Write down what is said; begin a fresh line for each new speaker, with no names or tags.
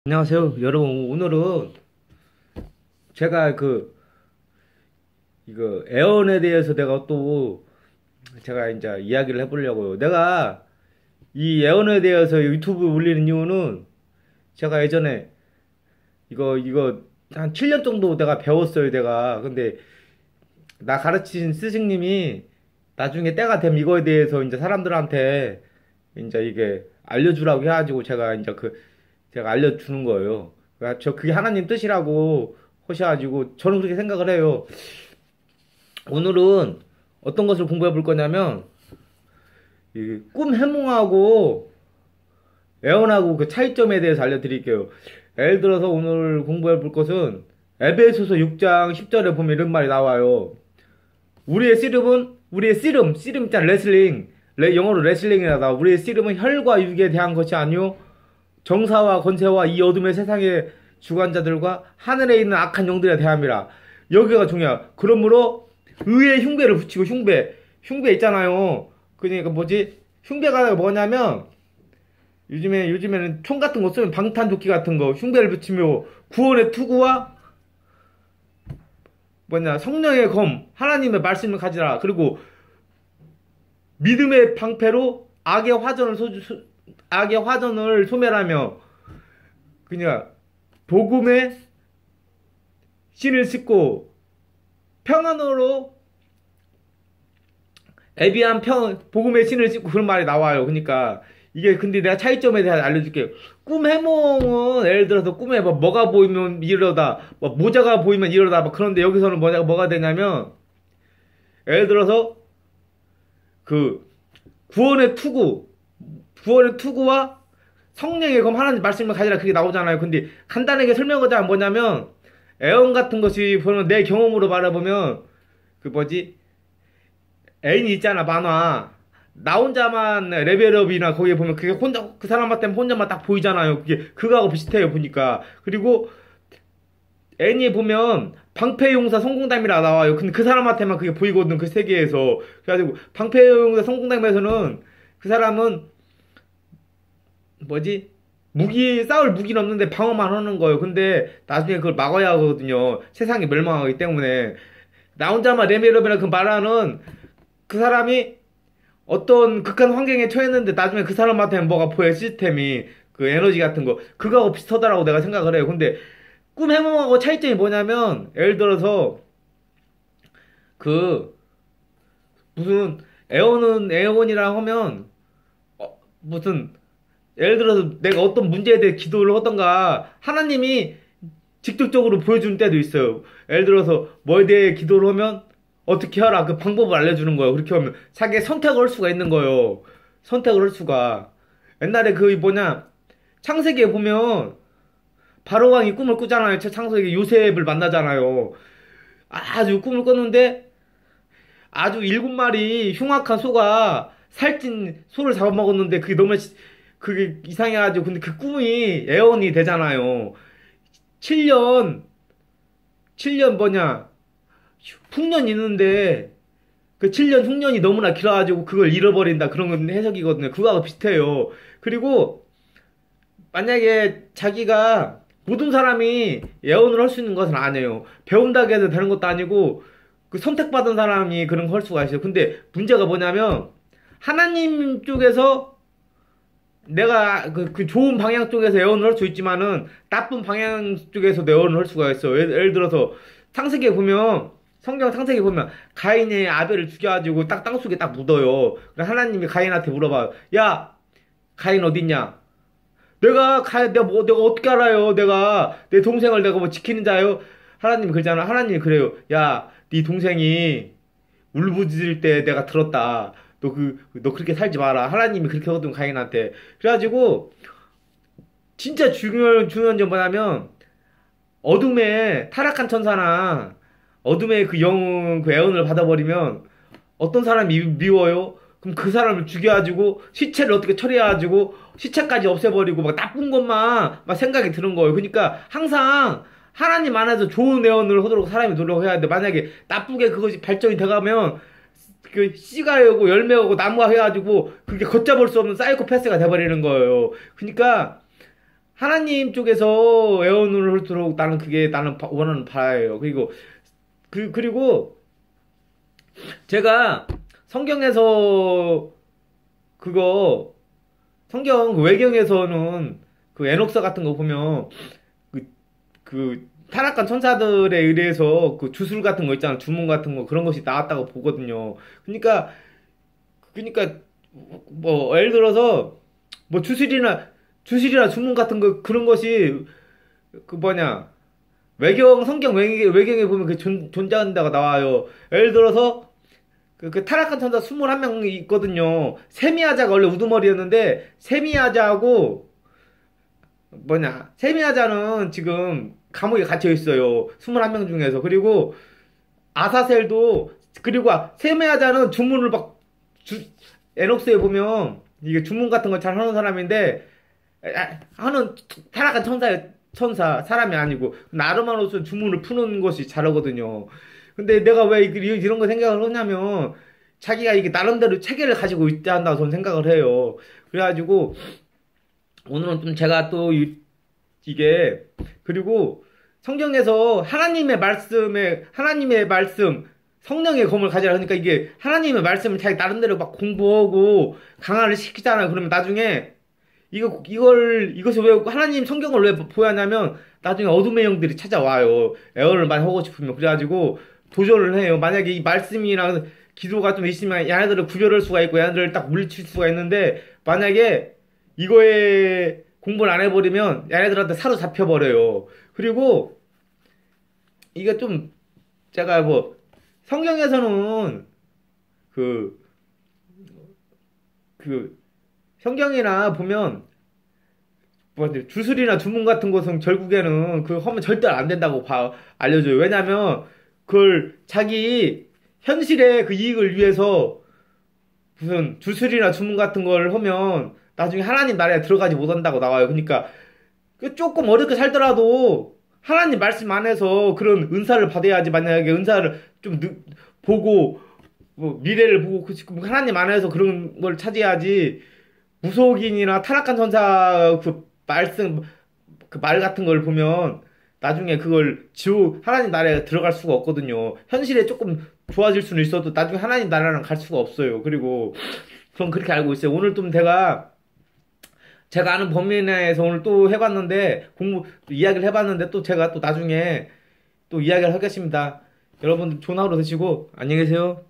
안녕하세요. 여러분, 오늘은 제가 이거 애언에 대해서 내가 또 제가 이제 이야기를 해보려고요. 내가 이 애언에 대해서 유튜브 올리는 이유는 제가 예전에 이거 한 7년 정도 내가 배웠어요, 내가. 근데 나 가르친 스승님이 나중에 때가 되면 이거에 대해서 이제 사람들한테 이제 이게 알려주라고 해가지고 제가 알려주는 거예요. 그러니까 그게 하나님 뜻이라고 하셔가지고 저는 그렇게 생각을 해요. 오늘은 어떤 것을 공부해 볼 거냐면 이 꿈 해몽하고 애언하고 그 차이점에 대해서 알려드릴게요. 예를 들어서 오늘 공부해 볼 것은 에베소서 6장 10절에 보면 이런 말이 나와요. 우리의 씨름 있잖아, 레슬링. 영어로 레슬링이라 나와. 우리의 씨름은 혈과 육에 대한 것이 아니요 정사와 권세와 이 어둠의 세상의 주관자들과 하늘에 있는 악한 영들에 대함이라. 여기가 중요해. 그러므로 의의 흉배를 붙이고, 흉배 있잖아요. 그러니까 뭐지? 흉배가 뭐냐면 요즘에는 총 같은 거 쓰면 방탄조끼 같은 거 흉배를 붙이며 구원의 투구와 성령의 검 하나님의 말씀을 가지라. 그리고 믿음의 방패로 악의 화전을 소멸하며 그냥 복음의 신을 싣고 평안으로 복음의 신을 싣고 그런 말이 나와요. 그러니까 이게 근데 내가 차이점에 대해서 알려줄게요. 꿈 해몽은 예를 들어서 꿈에 뭐가 보이면 이러다, 모자가 보이면 이러다, 그런데 여기서는 뭐가 되냐면 예를 들어서 그 구원의 투구와 성령의 검 하나님 말씀을 가지라 그게 나오잖아요. 근데 간단하게 설명하자면 뭐냐면 애언 같은 것이 보면 내 경험으로 말해보면 그 뭐지 애인이 있잖아, 만화. 나 혼자만 레벨업이나 거기에 보면 그게 혼자 그 사람한테는 혼자만 딱 보이잖아요. 그게 그거하고 비슷해요, 보니까. 그리고 애니 보면 방패용사 성공담이라 나와요. 근데 그 사람한테만 그게 보이거든, 그 세계에서. 그래가지고 방패용사 성공담에서는 그 사람은 뭐지? 싸울 무기는 없는데 방어만 하는 거예요. 근데 나중에 그걸 막아야 하거든요. 세상이 멸망하기 때문에. 나 혼자만 레벨업이나 그 말하는 그 사람이 어떤 극한 환경에 처했는데 나중에 그 사람한테는 뭐가 보여, 시스템이. 그 에너지 같은 거. 그거하고 비슷하다라고 내가 생각을 해요. 근데 꿈 해몽하고 차이점이 뭐냐면, 예를 들어서, 그, 무슨, 애원이라 하면, 무슨, 예를 들어서 내가 어떤 문제에 대해 기도를 하던가 하나님이 직접적으로 보여주는 때도 있어요. 예를 들어서 뭐에 대해 기도를 하면 어떻게 하라 그 방법을 알려주는 거예요. 그렇게 하면 자기 선택을 할 수가 있는 거예요. 선택을 할 수가. 옛날에 창세기에 보면 바로왕이 꿈을 꾸잖아요. 창세기 요셉을 만나잖아요. 아주 꿈을 꿨는데 아주 7마리 흉악한 소가 살찐 소를 잡아먹었는데 그게 이상해가지고 근데 그 꿈이 애원이 되잖아요. 7년 7년 흉년이 있는데 그 7년 흉년이 너무나 길어가지고 그걸 잃어버린다, 그런 건 해석이거든요. 그거하고 비슷해요. 그리고 만약에 자기가 모든 사람이 예언을 할 수 있는 것은 아니에요. 배운다고 해서 되는 것도 아니고 그 선택받은 사람이 그런 거 할 수가 있어요. 근데 문제가 뭐냐면 하나님 쪽에서 내가 그 좋은 방향 쪽에서 예언을 할 수 있지만은 나쁜 방향 쪽에서도 예언을 할 수가 있어. 예를 들어서 성경 창세기에 보면 가인이 아벨을 죽여가지고 딱 땅속에 딱 묻어요. 그래서 하나님이 가인한테 물어봐요. 야, 가인 어딨냐? 내가 어떻게 알아요? 내가 내 동생을 내가 뭐 지키는 자요? 하나님이 그러잖아. 하나님이 그래요. 야, 네 동생이 울부짖을 때 내가 들었다. 너 그렇게 살지 마라. 하나님이 그렇게 하거든, 가인한테. 그래가지고, 진짜 중요한 점 뭐냐면, 어둠의 타락한 천사나, 어둠의 그 애언을 받아버리면, 어떤 사람이 미워요? 그럼 그 사람을 죽여가지고, 시체를 어떻게 처리해가지고, 시체까지 없애버리고, 막 나쁜 것만, 막 생각이 드는 거예요. 그러니까, 항상, 하나님 안에서 좋은 애언을 하도록 사람이 노력해야 돼. 만약에 나쁘게 그것이 발전이 돼가면, 그 씨가 오고 열매가 오고 나무가 해가지고 그게 걷잡을 수 없는 사이코패스가 돼버리는 거예요. 그러니까 하나님 쪽에서 애원을 할수록 나는 그게 나는 원하는 바예요. 그리고 제가 성경에서 그거 성경 그 외경에서는 그 에녹서 같은 거 보면 그, 그 타락한 천사들에 의해서 그 주술 같은 거 있잖아. 주문 같은 거 그런 것이 나왔다고 보거든요. 그러니까 뭐 예를 들어서 뭐 주술이나 주문 같은 거 그런 것이 그 뭐냐 성경 외경에 보면 그 존재한다가 나와요. 예를 들어서 그 타락한 천사 21명이 있거든요. 세미야자가 원래 우두머리였는데 세미야자하고 세미야자는 지금 감옥에 갇혀 있어요. 21명 중에서. 그리고 아사셀도 그리고 세미야자는 주문을 막 에녹스에 보면 이게 주문 같은 거 잘 하는 사람인데 하는 타락한 천사 사람이 아니고 나름으로서 주문을 푸는 것이 잘하거든요. 근데 내가 왜 이런 거 생각을 하냐면 자기가 이게 나름대로 체계를 가지고 있다 한다고 저는 생각을 해요. 그래가지고 오늘은 좀 제가 또 이게 그리고 성경에서 하나님의 말씀 성령의 검을 가지라 하니까 이게 하나님의 말씀을 자기 나름대로 막 공부하고 강화를 시키잖아요. 그러면 나중에 이것을 왜 하나님 성경을 왜 보여냐면 나중에 어둠의 영들이 찾아와요. 애언을 많이 하고 싶으면. 그래가지고 도전을 해요. 만약에 이 말씀이랑 기도가 좀 있으면 얘네들을 구별할 수가 있고 얘네들을 딱 물리칠 수가 있는데 만약에 이거에 공부를 안 해버리면 얘네들한테 사로잡혀 버려요. 그리고 이게 좀 제가 뭐 성경에서는 그 성경이나 보면 주술이나 주문 같은 것은 결국에는 그 하면 절대 안 된다고 알려줘요. 왜냐면 그걸 자기 현실의 그 이익을 위해서 무슨 주술이나 주문 같은 걸 하면 나중에 하나님 나라에 들어가지 못한다고 나와요. 그러니까 조금 어렵게 살더라도 하나님 말씀 안에서 그런 은사를 받아야지. 만약에 은사를 좀 보고 뭐 미래를 보고 하나님 안에서 그런 걸 찾아야지. 무속인이나 타락한 천사 그 말씀 그 말 같은 걸 보면 나중에 그걸 하나님 나라에 들어갈 수가 없거든요. 현실에 조금 좋아질 수는 있어도 나중에 하나님 나라랑 갈 수가 없어요. 그리고 전 그렇게 알고 있어요. 오늘 좀 제가 아는 범위 내에서 오늘 또 해봤는데 이야기를 해봤는데 또 제가 또 나중에 또 이야기를 하겠습니다. 여러분 좋은 하루 되시고 안녕히 계세요.